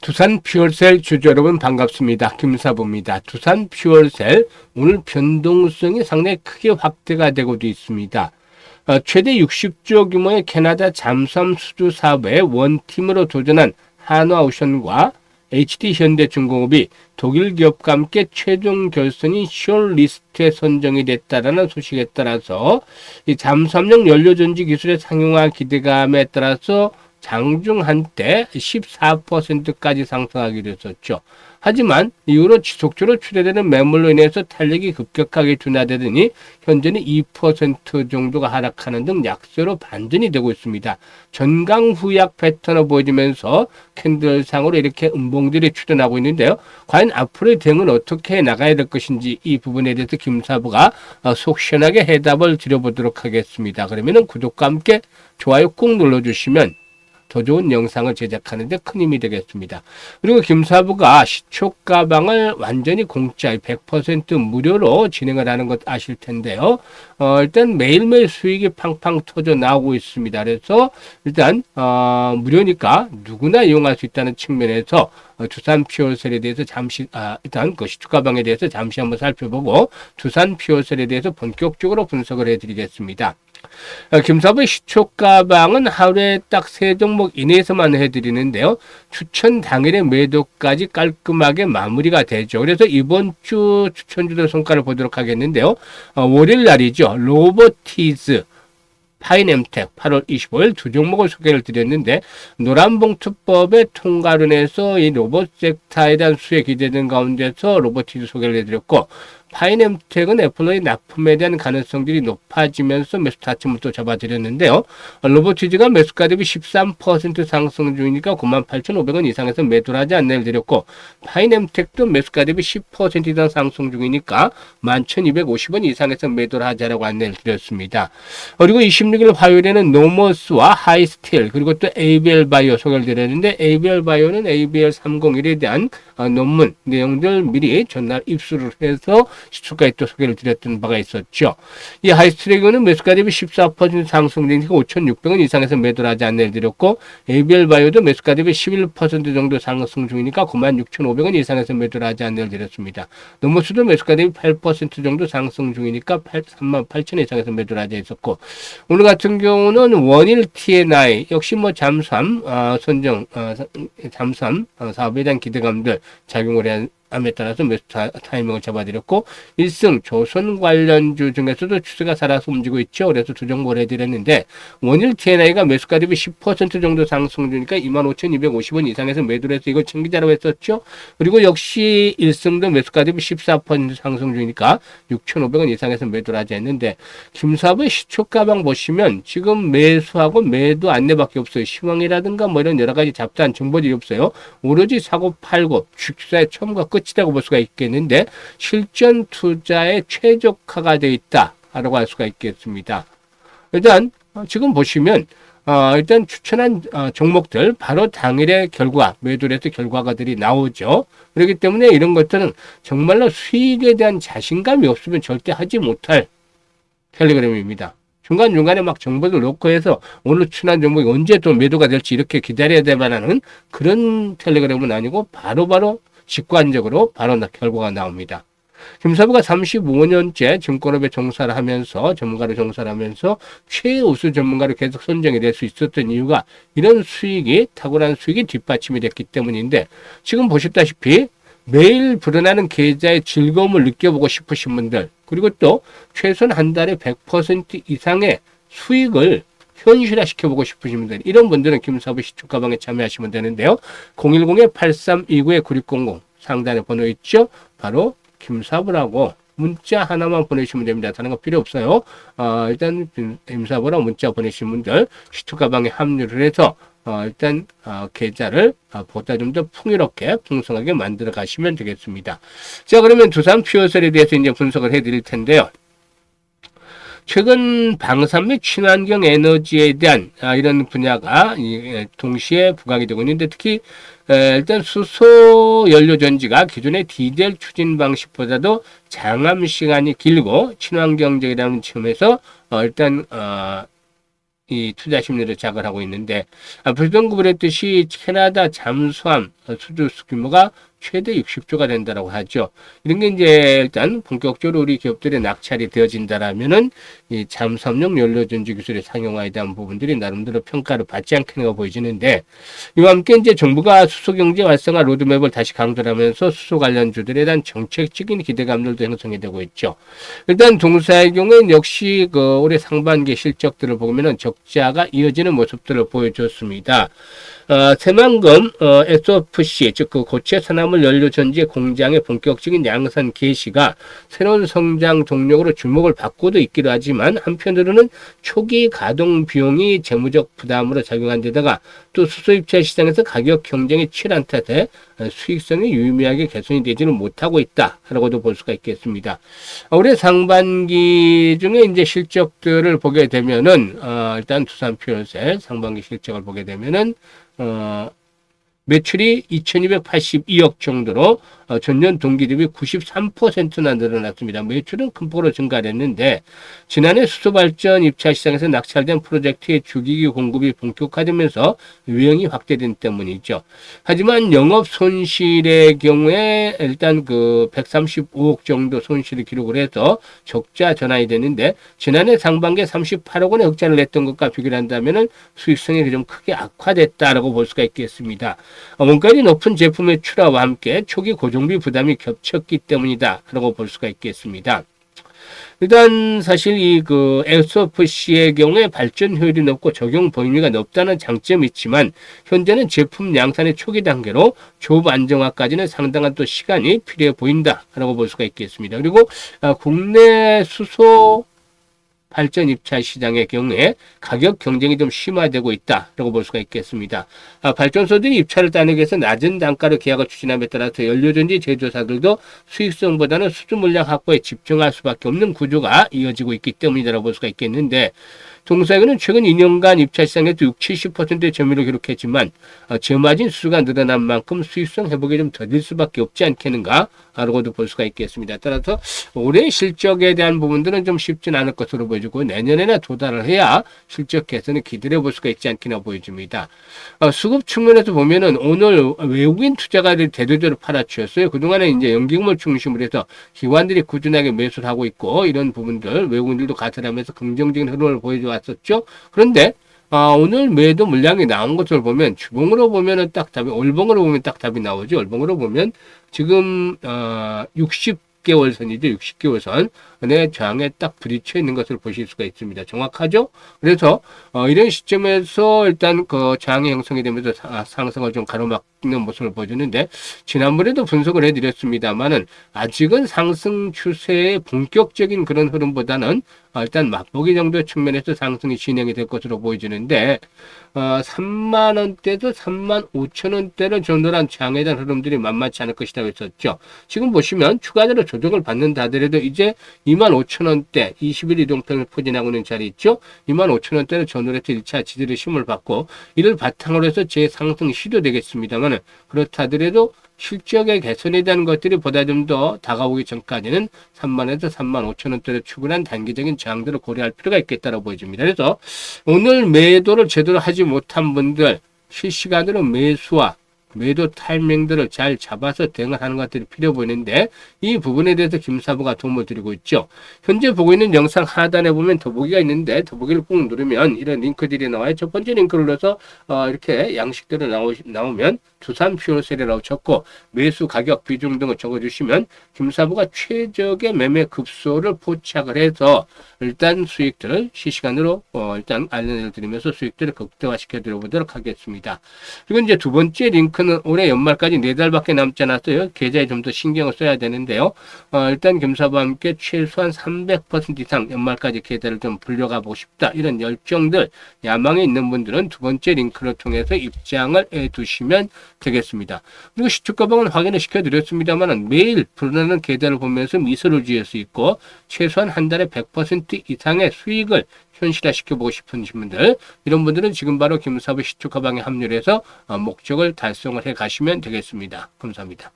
두산 퓨얼셀 주주 여러분 반갑습니다. 김사부입니다. 두산 퓨얼셀 오늘 변동성이 상당히 크게 확대가 되고도 있습니다. 최대 60조 규모의 캐나다 잠수함 수주 사업에 원팀으로 도전한 한화오션과 HD현대중공업이 독일 기업과 함께 최종 결선인 숏리스트에 선정이 됐다라는 소식에 따라서 이 잠수함용 연료전지 기술의 상용화 기대감에 따라서 장중 한때 14%까지 상승하기로 했었죠. 하지만 이후로 지속적으로 출회되는 매물로 인해서 탄력이 급격하게 둔화되더니 현재는 2% 정도가 하락하는 등 약세로 반전이 되고 있습니다. 전강후약 패턴을 보여주면서 캔들상으로 이렇게 음봉들이 출현하고 있는데요. 과연 앞으로의 대응은 어떻게 나가야 될 것인지 이 부분에 대해서 김사부가 속 시원하게 해답을 드려보도록 하겠습니다. 그러면 구독과 함께 좋아요 꾹 눌러주시면 더 좋은 영상을 제작하는 데 큰 힘이 되겠습니다. 그리고 김사부가 시초가방을 완전히 공짜 100% 무료로 진행을 하는 것 아실 텐데요. 일단 매일매일 수익이 팡팡 터져 나오고 있습니다. 그래서 일단 무료니까 누구나 이용할 수 있다는 측면에서 두산 퓨얼셀에 대해서 잠시 일단 그 시초가방에 대해서 잠시 한번 살펴보고 두산 퓨얼셀에 대해서 본격적으로 분석을 해드리겠습니다. 김사부의 시초가방은 하루에 딱 3종목 이내에서만 해드리는데요. 추천 당일의 매도까지 깔끔하게 마무리가 되죠. 그래서 이번 주 추천주들 성과를 보도록 하겠는데요. 월요일 날이죠. 로보티즈, 파이넴텍 8월 25일 두 종목을 소개를 드렸는데 노란봉투법의 통과로 인해서 이 로봇 섹터에 대한 수혜 기대된 가운데서 로보티즈 소개를 해드렸고 파이넴텍은 애플의 납품에 대한 가능성들이 높아지면서 매수 타점을 또 잡아드렸는데요. 로보티즈가 매수가 대비 13% 상승 중이니까 98,500원 이상에서 매도를 하지 않내를 드렸고 파이넴텍도 매수가 대비 10% 이상 상승 중이니까 11,250원 이상에서 매도를 하자라고 안내를 드렸습니다. 그리고 26일 화요일에는 노머스와 하이스틸 그리고 또 ABL 바이오 소개를 드렸는데 ABL 바이오는 ABL 301에 대한 논문 내용들 미리 전날 입수를 해서 시초가에 또 소개를 드렸던 바가 있었죠. 이 하이스트레이그는 매수가 대비 14% 상승 중이니까 5,600원 이상에서 매도를 하지 않내를 드렸고 ABL 바이오도 매수가 대비 11% 정도 상승 중이니까 96,500원 이상에서 매도를 하지 않내를 드렸습니다. 노머스도 매수가 대비 8% 정도 상승 중이니까 38,000원 이상에서 매도를 하지 있었고 오늘 같은 경우는 원일 TNI 역시 뭐 잠수함 선정 잠수함 사업에 대한 기대감들 작용을 함에 따라서 매수 타이밍을 잡아드렸고 1승 조선 관련주 중에서도 추세가 살아서 움직이고 있죠. 그래서 두 종목을 해드렸는데 원일 TNI가 매수가 대비 10% 정도 상승 중이니까 25,250원 이상에서 매도를 해서 이걸 챙기자라고 했었죠. 그리고 역시 1승도 매수가 대비 14% 상승 중이니까 6,500원 이상에서 매도를 하지 않는데 김사부의 시초가방 보시면 지금 매수하고 매도 안내밖에 없어요. 시황이라든가 뭐 이런 여러 가지 잡다한 정보들이 없어요. 오로지 사고 팔고 주식사의 처음과 끝이라고 볼 수가 있겠는데 실전 투자에 최적화가 되어 있다라고 할 수가 있겠습니다. 일단 지금 보시면 일단 추천한 종목들 바로 당일의 결과 매도를 해서 결과가들이 나오죠. 그렇기 때문에 이런 것들은 정말로 수익에 대한 자신감이 없으면 절대 하지 못할 텔레그램입니다. 중간중간에 막 정보를 놓고 해서 오늘 추천한 종목이 언제 또 매도가 될지 이렇게 기다려야 되만한 그런 텔레그램은 아니고 바로바로 직관적으로 바로 결과가 나옵니다. 김사부가 35년째 증권업에 종사를 하면서 전문가로 종사를 하면서 최우수 전문가로 계속 선정이 될 수 있었던 이유가 이런 수익이 탁월한 수익이 뒷받침이 됐기 때문인데 지금 보셨다시피 매일 불어나는 계좌의 즐거움을 느껴보고 싶으신 분들 그리고 또 최소한 한 달에 100% 이상의 수익을 현실화 시켜보고 싶으신 분들 이런 분들은 김사부 시초가방에 참여하시면 되는데요. 010-8329-9600 상단에 번호 있죠. 바로 김사부라고 문자 하나만 보내시면 됩니다. 다른 거 필요 없어요. 일단 김사부라고 문자 보내신 분들 시초가방에 합류를 해서 일단 계좌를 보다 좀 더 풍요롭게 풍성하게 만들어 가시면 되겠습니다. 자 그러면 두산 퓨어셀에 대해서 이제 분석을 해드릴 텐데요. 최근 방산 및 친환경 에너지에 대한 이런 분야가 동시에 부각이 되고 있는데 특히 일단 수소 연료 전지가 기존의 디젤 추진 방식보다도 장암 시간이 길고 친환경적이라는 측면에서 일단 이 투자 심리를 자극하고 있는데, 앞에서 언급을 했듯이 캐나다 잠수함 수주 규모가 최대 60조가 된다라고 하죠. 이런 게 이제 일단 본격적으로 우리 기업들의 낙찰이 되어진다라면은 이 잠수함용 연료전지 기술의 상용화에 대한 부분들이 나름대로 평가를 받지 않겠는가 보여지는데, 이와 함께 이제 정부가 수소경제 활성화 로드맵을 다시 강조하면서 수소 관련주들에 대한 정책적인 기대감들도 형성이 되고 있죠. 일단 동사의 경우에는 역시 그 올해 상반기 실적들을 보면은 적자가 이어지는 모습들을 보여줬습니다. 새만금 SOFC 즉 그 고체 산화물 연료 전지 공장의 본격적인 양산 개시가 새로운 성장 동력으로 주목을 받고도 있기도 하지만, 한편으로는 초기 가동 비용이 재무적 부담으로 작용한 데다가 또 수소 입찰 시장에서 가격 경쟁이 치열한 탓에 수익성이 유의미하게 개선이 되지는 못하고 있다라고도 볼 수가 있겠습니다. 올해 상반기 중에 이제 실적들을 보게 되면은 일단 두산퓨얼셀 상반기 실적을 보게 되면은 매출이 2282억 정도로 전년 동기 대비 93%나 늘어났습니다. 매출은 큰 폭으로 증가했는데, 지난해 수소발전 입찰 시장에서 낙찰된 프로젝트의 주기기 공급이 본격화되면서 유형이 확대된 때문이죠. 하지만 영업 손실의 경우에 일단 그 135억 정도 손실을 기록을 해서 적자 전환이 됐는데, 지난해 상반기에 38억 원의 흑자를 냈던 것과 비교를 한다면은 수익성이 좀 크게 악화됐다라고 볼 수가 있겠습니다. 원가율이 높은 제품의 출하와 함께 초기 고정비 부담이 겹쳤기 때문이다 라고 볼 수가 있겠습니다. 일단 사실 이 그 SOFC의 경우에 발전 효율이 높고 적용 범위가 높다는 장점이 있지만, 현재는 제품 양산의 초기 단계로 조업 안정화까지는 상당한 또 시간이 필요해 보인다라고 볼 수가 있겠습니다. 그리고 국내 수소 발전 입찰 시장의 경우에 가격 경쟁이 좀 심화되고 있다라고 볼 수가 있겠습니다. 발전소들이 입찰을 따내기 위해서 낮은 단가로 계약을 추진함에 따라서 연료전지 제조사들도 수익성보다는 수주 물량 확보에 집중할 수밖에 없는 구조가 이어지고 있기 때문이라고 볼 수가 있겠는데, 동사에는 최근 2년간 입찰 시장에서 60-70%의 점유율을 기록했지만 저마진 수주가 늘어난 만큼 수익성 회복이 좀 더딜 수밖에 없지 않겠는가 라고도 볼 수가 있겠습니다. 따라서 올해 실적에 대한 부분들은 좀 쉽진 않을 것으로 보여지고, 내년에나 도달을 해야 실적 개선을 기대해 볼 수가 있지 않겠나 보여집니다. 수급 측면에서 보면은 오늘 외국인 투자가들이 대대적으로 팔아치웠어요. 그동안에 이제 연기금을 중심으로 해서 기관들이 꾸준하게 매수를 하고 있고, 이런 부분들 외국인들도 가설하면서 긍정적인 흐름을 보여줘 왔었죠. 그런데 오늘 매도 물량이 나온 것을 보면 주봉으로 보면은 딱 답이, 월봉으로 보면 딱 답이 나오죠. 월봉으로 보면 지금 60개월 선이죠. 60개월 선의 저항에 딱 부딪혀 있는 것을 보실 수가 있습니다. 정확하죠? 그래서 이런 시점에서 일단 그 저항이 형성이 되면서 상승을 좀 가로막는 모습을 보여주는데, 지난번에도 분석을 해드렸습니다만은 아직은 상승 추세의 본격적인 그런 흐름보다는 일단 맛보기 정도의 측면에서 상승이 진행이 될 것으로 보여지는데, 3만원대도 35,000원대를 전후한 장에 대한 흐름들이 만만치 않을 것이라고 했었죠. 지금 보시면 추가적으로 조정을 받는다 하더라도 이제 25,000원대 20일 이동평을 포진하고 있는 자리 있죠. 25,000원대를 전후해서 1차 지지를 힘을 받고, 이를 바탕으로 해서 재상승 시도되겠습니다만, 그렇다 하더라도 실적의 개선에 대한 것들이 보다 좀 더 다가오기 전까지는 3만에서 35,000원대를 추구한 단기적인 저항들을 고려할 필요가 있겠다고 보여집니다. 그래서 오늘 매도를 제대로 하지 못한 분들, 실시간으로 매수와 매도 타이밍들을 잘 잡아서 대응을 하는 것들이 필요해 보이는데, 이 부분에 대해서 김사부가 도움을 드리고 있죠. 현재 보고 있는 영상 하단에 보면 더보기가 있는데, 더보기를 꾹 누르면 이런 링크들이 나와요. 첫 번째 링크를 눌러서 이렇게 양식들을 나오면 두산 퓨어셀이라고 적고 매수 가격 비중 등을 적어주시면 김사부가 최적의 매매 급소를 포착을 해서 일단 수익들을 실시간으로 일단 알려드리면서 수익들을 극대화시켜 드려보도록 하겠습니다. 그리고 이제 두 번째 링크는 올해 연말까지 4달밖에 남지 않았어요. 계좌에 좀 더 신경을 써야 되는데요. 일단 김사부와 함께 최소한 300% 이상 연말까지 계좌를 좀 불려가 보고 싶다, 이런 열정들, 야망이 있는 분들은 두 번째 링크를 통해서 입장을 해 두시면 되겠습니다. 그리고 시초가방은 확인을 시켜드렸습니다만 매일 불어나는 계좌를 보면서 미소를 지을 수 있고, 최소한 한 달에 100% 이상의 수익을 현실화시켜보고 싶은 분들, 이런 분들은 지금 바로 김사부 시초가방에 합류해서 목적을 달성을 해 가시면 되겠습니다. 감사합니다.